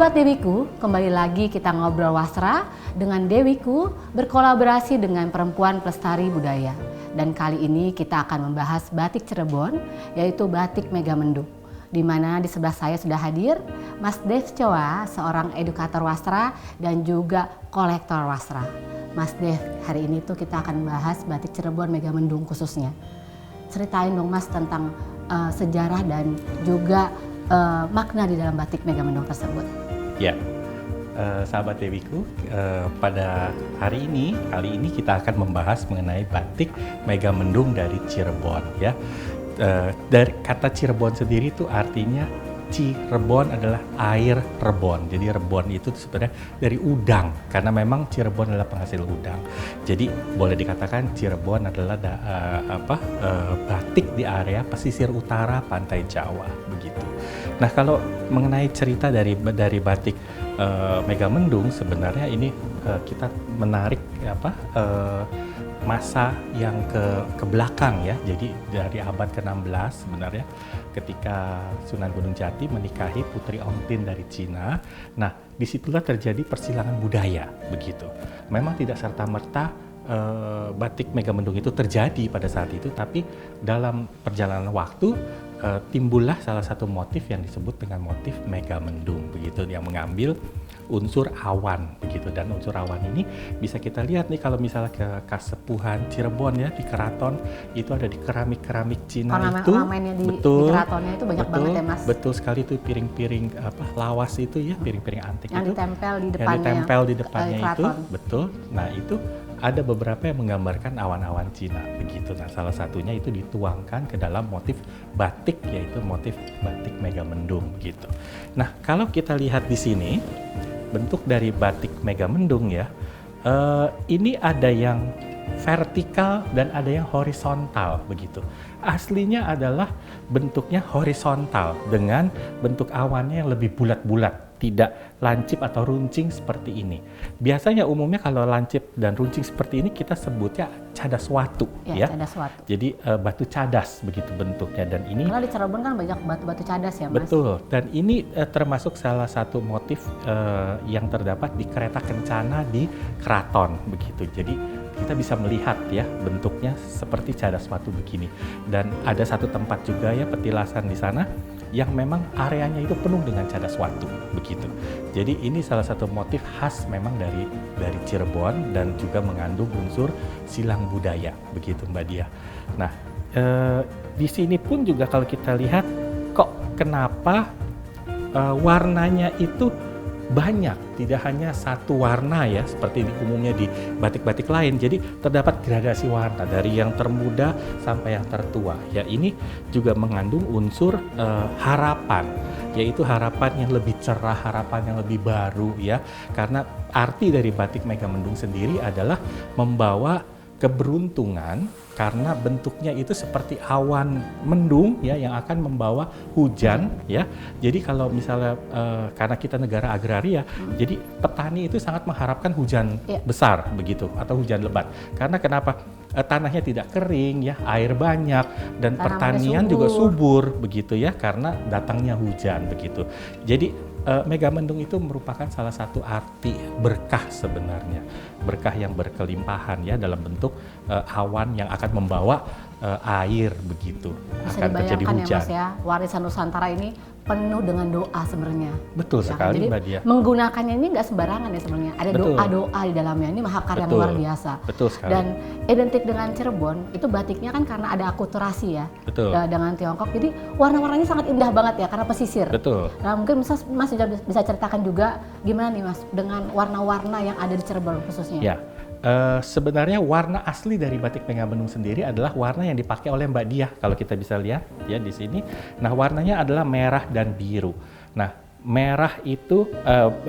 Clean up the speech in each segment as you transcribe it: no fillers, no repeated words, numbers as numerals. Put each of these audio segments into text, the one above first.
Sahabat Dewiku, kembali lagi kita ngobrol wasra dengan Dewiku berkolaborasi dengan Perempuan Pelestari Budaya. Dan kali ini kita akan membahas batik Cirebon, yaitu batik Megamendung. Di mana di sebelah saya sudah hadir Mas Dev Choa, seorang edukator wasra dan juga kolektor wasra. Mas Dev, hari ini tuh kita akan membahas batik Cirebon Megamendung khususnya. Ceritain dong Mas tentang sejarah dan juga makna di dalam batik Megamendung tersebut. Ya, sahabat Dewiku, pada kali ini kita akan membahas mengenai batik Megamendung dari Cirebon. Ya, dari kata Cirebon sendiri itu artinya Cirebon adalah air rebon. Jadi rebon itu sebenarnya dari udang, karena memang Cirebon adalah penghasil udang. Jadi boleh dikatakan Cirebon adalah batik di area pesisir utara pantai Jawa, begitu. Nah, kalau mengenai cerita dari batik Megamendung, sebenarnya ini kita menarik masa yang ke belakang ya. Jadi dari abad ke-16 sebenarnya ketika Sunan Gunung Jati menikahi Putri Ontin dari Cina. Nah, disitulah terjadi persilangan budaya begitu. Memang tidak serta-merta batik Megamendung itu terjadi pada saat itu, tapi dalam perjalanan waktu timbullah salah satu motif yang disebut dengan motif Megamendung begitu, yang mengambil unsur awan begitu. Dan unsur awan ini bisa kita lihat nih kalau misalnya ke Kasepuhan Cirebon ya, di keraton itu ada di keramik Cina. Ornamen-ornamennya di keratonnya itu banyak banget ya Mas. Betul sekali, itu piring-piring lawas itu ya, piring-piring antik yang itu ditempel di depannya itu betul. Nah, itu ada beberapa yang menggambarkan awan-awan Cina begitu. Nah, salah satunya itu dituangkan ke dalam motif batik, yaitu motif batik Megamendung gitu. Nah, kalau kita lihat di sini bentuk dari batik Megamendung ya, ini ada yang vertikal dan ada yang horizontal begitu. Aslinya adalah bentuknya horizontal dengan bentuk awannya yang lebih bulat-bulat, tidak lancip atau runcing seperti ini. Biasanya umumnya kalau lancip dan runcing seperti ini kita sebutnya cadas watu ya. Cadas watu. Jadi batu cadas begitu bentuknya, dan ini karena di Cirebon kan banyak batu-batu cadas ya Mas. Betul, dan ini termasuk salah satu motif yang terdapat di kereta kencana di keraton begitu. Jadi kita bisa melihat ya bentuknya seperti cadas watu begini. Dan ada satu tempat juga ya, petilasan di sana yang memang areanya itu penuh dengan cadas watu begitu. Jadi ini salah satu motif khas memang dari Cirebon dan juga mengandung unsur silang budaya begitu Mbak Dia. Nah, di sini pun juga kalau kita lihat kok kenapa warnanya itu banyak, tidak hanya satu warna ya seperti umumnya di batik-batik lain. Jadi terdapat gradasi warna dari yang termuda sampai yang tertua. Ya, ini juga mengandung unsur harapan, yaitu harapan yang lebih cerah, harapan yang lebih baru ya. Karena arti dari batik Megamendung sendiri adalah membawa keberuntungan, karena bentuknya itu seperti awan mendung ya yang akan membawa hujan ya. Jadi kalau misalnya karena kita negara agraria, jadi petani itu sangat mengharapkan hujan besar begitu atau hujan lebat. Karena kenapa? Tanahnya tidak kering ya, air banyak, dan pertanian juga subur begitu ya karena datangnya hujan begitu. Jadi Megamendung itu merupakan salah satu arti berkah sebenarnya, berkah yang berkelimpahan ya dalam bentuk awan yang akan membawa air begitu. Bisa akan terjadi hujan. Ya Mas ya, warisan Nusantara ini penuh dengan doa sebenarnya. Betul sekali Mbak Dia. Menggunakannya ini nggak sembarangan ya sebenarnya. Ada doa-doa di dalamnya, ini mahakar yang luar biasa. Betul sekali. Dan identik dengan Cirebon itu batiknya kan karena ada akulturasi ya. Betul. Dengan Tiongkok, jadi warna-warnanya sangat indah banget ya karena pesisir. Betul. Nah, mungkin Mas bisa ceritakan juga gimana nih Mas dengan warna-warna yang ada di Cirebon khususnya. Ya. Sebenarnya warna asli dari batik Megamendung sendiri adalah warna yang dipakai oleh Mbak Dia kalau kita bisa lihat ya di sini. Nah, warnanya adalah merah dan biru. Nah, merah itu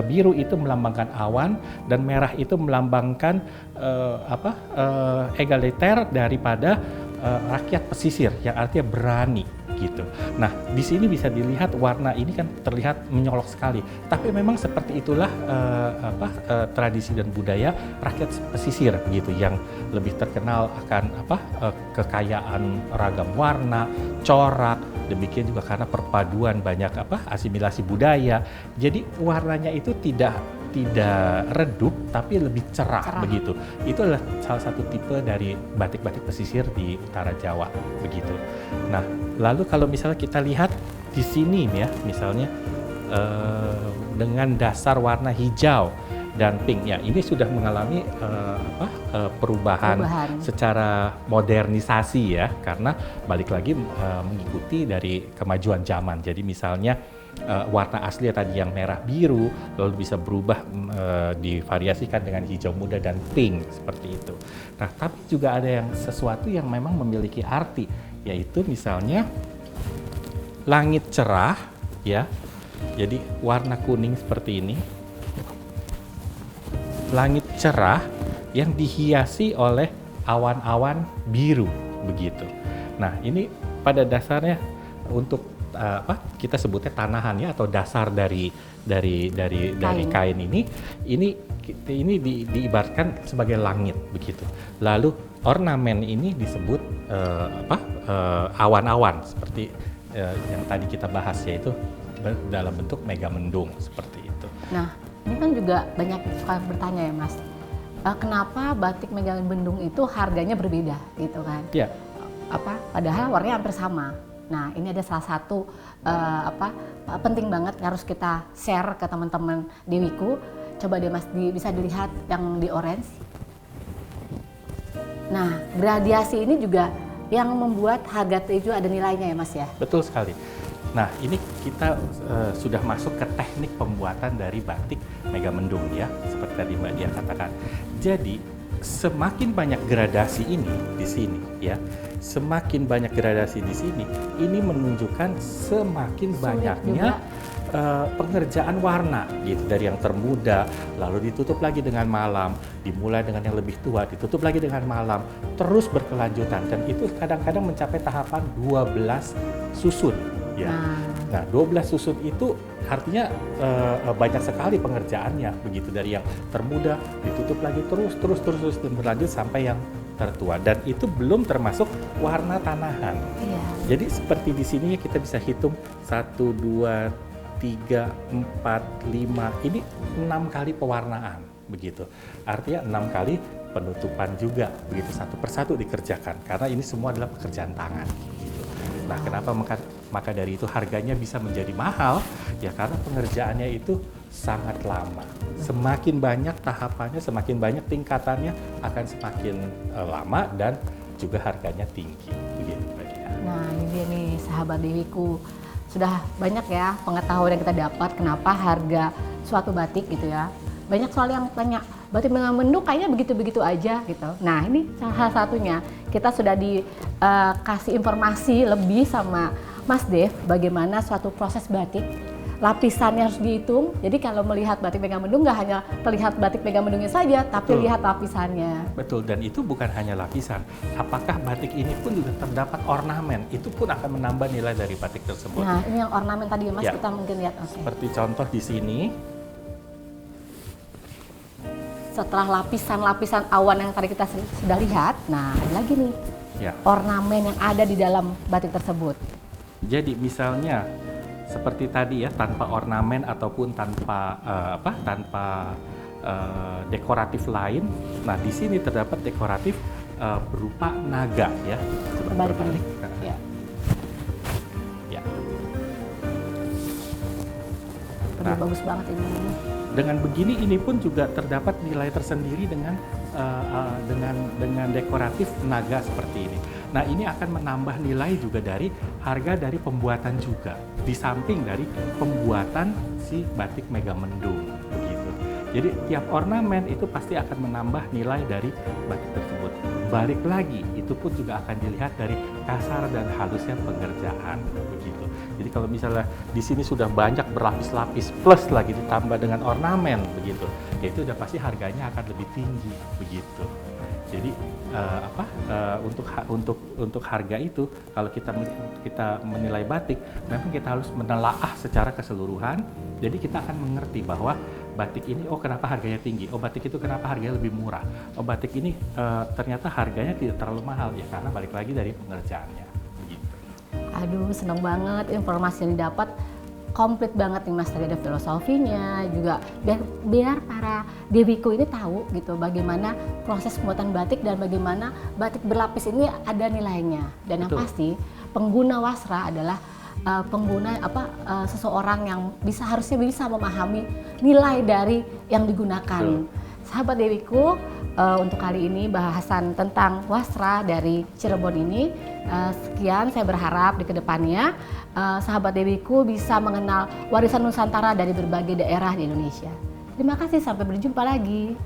biru itu melambangkan awan, dan merah itu melambangkan egaliter daripada rakyat pesisir yang artinya berani begitu. Nah, di sini bisa dilihat warna ini kan terlihat menyolok sekali. Tapi memang seperti itulah tradisi dan budaya rakyat pesisir gitu, yang lebih terkenal akan kekayaan ragam warna, corak. Demikian juga karena perpaduan banyak asimilasi budaya. Jadi warnanya itu tidak redup tapi lebih cerah begitu. Itu adalah salah satu tipe dari batik-batik pesisir di utara Jawa begitu. Nah, lalu kalau misalnya kita lihat di sini ya, misalnya dengan dasar warna hijau dan pink ya, ini sudah mengalami perubahan secara modernisasi ya, karena balik lagi mengikuti dari kemajuan zaman. Jadi misalnya warna asli tadi yang merah biru lalu bisa berubah divariasikan dengan hijau muda dan pink seperti itu. Nah, tapi juga ada yang sesuatu yang memang memiliki arti, yaitu misalnya langit cerah ya. Jadi warna kuning seperti ini. Langit cerah yang dihiasi oleh awan-awan biru begitu. Nah, ini pada dasarnya untuk kita sebutnya tanahan ya, atau dasar dari kain ini diibaratkan sebagai langit begitu. Lalu ornamen ini disebut awan-awan seperti yang tadi kita bahas, yaitu dalam bentuk megamendung seperti itu. Nah, ini kan juga banyak suka bertanya ya Mas, kenapa batik megamendung itu harganya berbeda gitu kan? Iya. Padahal warnanya hampir sama. Nah, ini ada salah satu penting banget harus kita share ke teman-teman Dewiku. Coba deh Mas, bisa dilihat yang di orange. Nah, gradiasi ini juga yang membuat harga itu ada nilainya ya Mas ya? Betul sekali. Nah, ini kita sudah masuk ke teknik pembuatan dari batik megamendung ya, seperti tadi Mbak Dia katakan. Jadi, semakin banyak gradasi ini di sini ya, semakin banyak gradasi di sini, ini menunjukkan semakin banyaknya pengerjaan warna gitu, dari yang termuda lalu ditutup lagi dengan malam, dimulai dengan yang lebih tua, ditutup lagi dengan malam, terus berkelanjutan, dan itu kadang-kadang mencapai tahapan 12 susun ya. Nah, 12 susun itu artinya banyak sekali pengerjaannya begitu, dari yang termuda ditutup lagi terus dan berlanjut sampai yang tertua, dan itu belum termasuk warna tanahan. Iya. Jadi seperti di sini kita bisa hitung 1, 2, 3, 4, 5, ini 6 kali pewarnaan begitu. Artinya 6 kali penutupan juga begitu, satu persatu dikerjakan, karena ini semua adalah pekerjaan tangan gitu. Nah, kenapa maka dari itu harganya bisa menjadi mahal ya, karena pengerjaannya itu sangat lama. Semakin banyak tahapannya, semakin banyak tingkatannya, akan semakin lama dan juga harganya tinggi begitu. Nah, ini dia nih sahabat Dewiku. Sudah banyak ya pengetahuan yang kita dapat kenapa harga suatu batik gitu ya. Banyak soal yang tanya, batik megamendung kayaknya begitu-begitu aja gitu. Nah, ini salah satunya. Kita sudah dikasih informasi lebih sama Mas Dev bagaimana suatu proses batik. Lapisannya harus dihitung. Jadi kalau melihat batik megamendung nggak hanya terlihat batik megamendungnya saja, tapi Betul. lihat lapisannya. Betul, dan itu bukan hanya lapisan. Apakah batik ini pun juga terdapat ornamen, itu pun akan menambah nilai dari batik tersebut. Nah, ini yang ornamen tadi ya Mas, Ya. kita mungkin lihat. Okay. Seperti contoh di sini. Setelah lapisan-lapisan awan yang tadi kita sudah lihat, nah ada lagi nih Ya. ornamen yang ada di dalam batik tersebut. Jadi misalnya seperti tadi ya, tanpa ornamen ataupun tanpa dekoratif lain. Nah, di sini terdapat dekoratif berupa naga ya. Berbalik. Ya. Ya. Nah, bagus banget ini. Dengan begini ini pun juga terdapat nilai tersendiri dengan dekoratif naga seperti ini. Nah, ini akan menambah nilai juga dari harga dari pembuatan juga, di samping dari pembuatan si batik megamendung begitu. Jadi tiap ornamen itu pasti akan menambah nilai dari batik tersebut. Balik lagi, itu pun juga akan dilihat dari kasar dan halusnya pengerjaan begitu. Jadi kalau misalnya di sini sudah banyak berlapis-lapis plus lagi ditambah dengan ornamen begitu, ya itu udah pasti harganya akan lebih tinggi begitu. Jadi untuk harga itu kalau kita menilai batik, memang kita harus menelaah secara keseluruhan. Jadi kita akan mengerti bahwa batik ini kenapa harganya tinggi, batik itu kenapa harganya lebih murah, batik ini ternyata harganya tidak terlalu mahal ya karena balik lagi dari pengerjaannya begitu. Aduh, seneng banget informasi yang didapat, komplit banget nih Mas, tadi ada filosofinya juga, biar para dewiku ini tahu gitu bagaimana proses pembuatan batik dan bagaimana batik berlapis ini ada nilainya. Dan yang pasti pengguna wasra adalah seseorang yang harusnya bisa memahami nilai dari yang digunakan. Sahabat Dewiku, untuk kali ini bahasan tentang wasra dari Cirebon ini sekian. Saya berharap di kedepannya sahabat Dewiku bisa mengenal warisan Nusantara dari berbagai daerah di Indonesia. Terima kasih, sampai berjumpa lagi.